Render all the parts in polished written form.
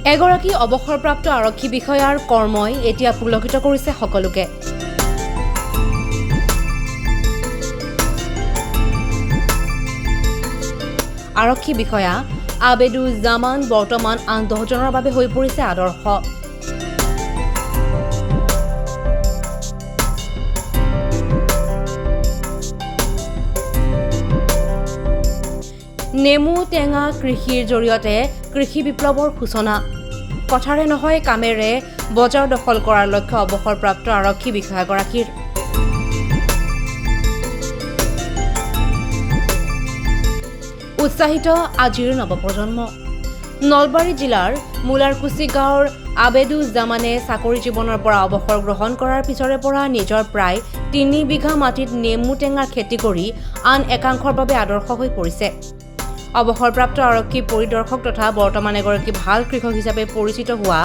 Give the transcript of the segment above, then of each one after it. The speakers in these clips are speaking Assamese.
এগৰাকী অৱসৰপ্ৰাপ্ত আৰক্ষী বিষয়াৰ কৰ্মই এতিয়া পুলকিত কৰিছে সকলোকে। আৰক্ষী বিষয়া আবেদুজ্জামান বৰ্তমান আন 10 জনৰ বাবে হৈ পৰিছে আদৰ্শ। নেমু টেঙা কৃষিৰ জৰিয়তে কৃষি বিপ্লৱৰ সূচনা। কথাৰে নহয় কামেৰে বজাৰ দখল কৰাৰ লক্ষ্য অৱসৰপ্ৰাপ্ত আৰক্ষী বিষয়াগৰাকীৰ। উৎসাহিত আজিৰ নৱপ্ৰজন্ম। নলবাৰী জিলাৰ মুলাৰকুছি গাঁৱৰ আবেদুজ্জামানে চাকৰি জীৱনৰ পৰা অৱসৰ গ্ৰহণ কৰাৰ পিছৰে পৰা নিজৰ প্ৰায় 3 বিঘা মাটিত নেমু টেঙাৰ খেতি কৰি আন একাংশৰ বাবে আদৰ্শ হৈ পৰিছে। অৱসৰপ্ৰাপ্ত আৰক্ষী পৰিদৰ্শক তথা বৰ্তমান এগৰাকী ভাল কৃষক হিচাপে পৰিচিত হোৱা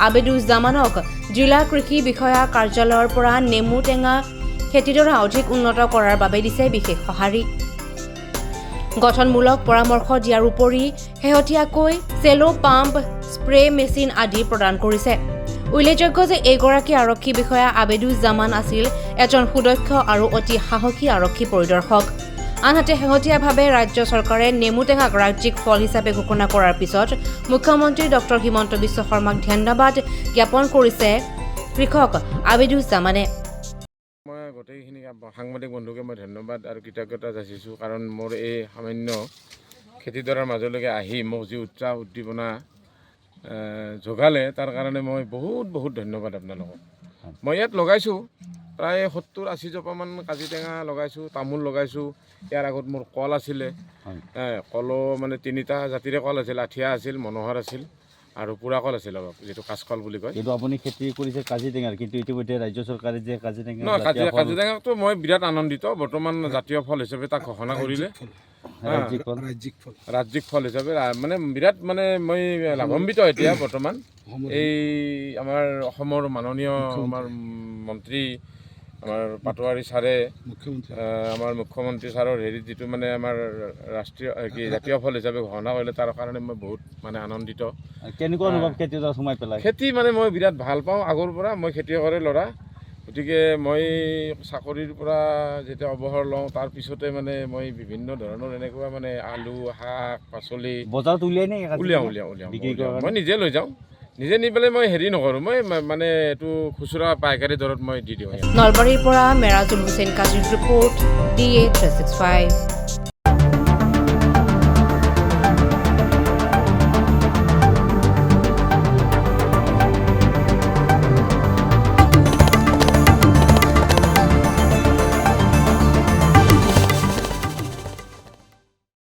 আবেদুজ্জামানক জিলা কৃষি বিষয়া কাৰ্যালয়ৰ পৰা নেমু টেঙা খেতিডৰা অধিক উন্নত কৰাৰ বাবে দিছে বিশেষ সঁহাৰি। গঠনমূলক পৰামৰ্শ দিয়াৰ উপৰি শেহতীয়াকৈ চেলো পাম্প, স্প্ৰে মেচিন আদি প্ৰদান কৰিছে। উল্লেখযোগ্য যে এইগৰাকী আৰক্ষী বিষয়া আবেদুজ্জামান আছিল এজন সুদক্ষ আৰু অতি সাহসী আৰক্ষী পৰিদৰ্শক। আনহাতে শেহতীয়াভাৱে ৰাজ্য চৰকাৰে নেমু টেঙাক ৰাজ্যিক ফল হিচাপে ঘোষণা কৰাৰ পিছত মুখ্যমন্ত্ৰী ডক্টৰ হিমন্ত বিশ্ব শৰ্মাক ধন্যবাদ জ্ঞাপন কৰিছে কৃষক আবেদুজ্জামানে। মই গোটেইখিনি সাংবাদিক বন্ধুকে মই ধন্যবাদ আৰু কৃতজ্ঞতা যাচিছোঁ, কাৰণ মোৰ এই সামান্য খেতিডৰাৰ মাজলৈকে আহি মোক যি উৎসাহ উদ্দীপনা যোগালে তাৰ কাৰণে মই বহুত ধন্যবাদ আপোনালোকক। মই ইয়াত লগাইছোঁ প্ৰায় 70-80 জোপামান কাজি টেঙা লগাইছোঁ, তামোল লগাইছোঁ। ইয়াৰ আগত মোৰ কল আছিলে, কলো মানে 3টা জাতিৰে কল আছিল, আঠিয়া আছিল, মনোহৰ আছিল আৰু পুৰা কল আছিল অলপ, যিটো কাঁচকল বুলি কয়। কিন্তু আপুনি খেতি কৰিছে কাজি টেঙাৰ, কিন্তু ইতিমধ্যে ৰাজ্য চৰকাৰে যে কাজি টেঙা কাজি টেঙাটো মই বিৰাট আনন্দিত। বৰ্তমান জাতীয় ফল হিচাপে তাক ঘোষণা কৰিলে, ৰাজ্যিক ফল হিচাপে মানে বিৰাট মানে মই লাভান্বিত এতিয়া বৰ্তমান। এই আমাৰ অসমৰ মাননীয় আমাৰ মন্ত্ৰী আমাৰ পাটোৱাৰী ছাৰে, আমাৰ মুখ্যমন্ত্ৰী ছাৰৰ হেৰিত যিটো মানে আমাৰ ৰাষ্ট্ৰীয় জাতীয় ফল হিচাপে ঘোষণা কৰিলে তাৰ কাৰণে মই বহুত মানে আনন্দিত। কেনেকুৱা অনুভৱ খেতিত সোমাই পেলাই? খেতি মানে মই বিৰাট ভাল পাওঁ আগৰ পৰা। মই খেতিয়কৰে ল'ৰা, গতিকে মই চাকৰিৰ পৰা যেতিয়া অৱসৰ লওঁ তাৰ পিছতে মানে মই বিভিন্ন ধৰণৰ এনেকুৱা মানে আলু, শাক পাচলি বজাৰত উলিয়াও মই নিজে লৈ যাওঁ। নিজে নি পেলাই মই হেৰি নকৰোঁ, মই মানে এইটো খুচুৰা পাইকাৰী দৰত মই দি দিওঁ। নলবাৰীৰ পৰা মেৰাজুল হুছেইন কাজিৰ ৰিপৰ্ট, DA 365।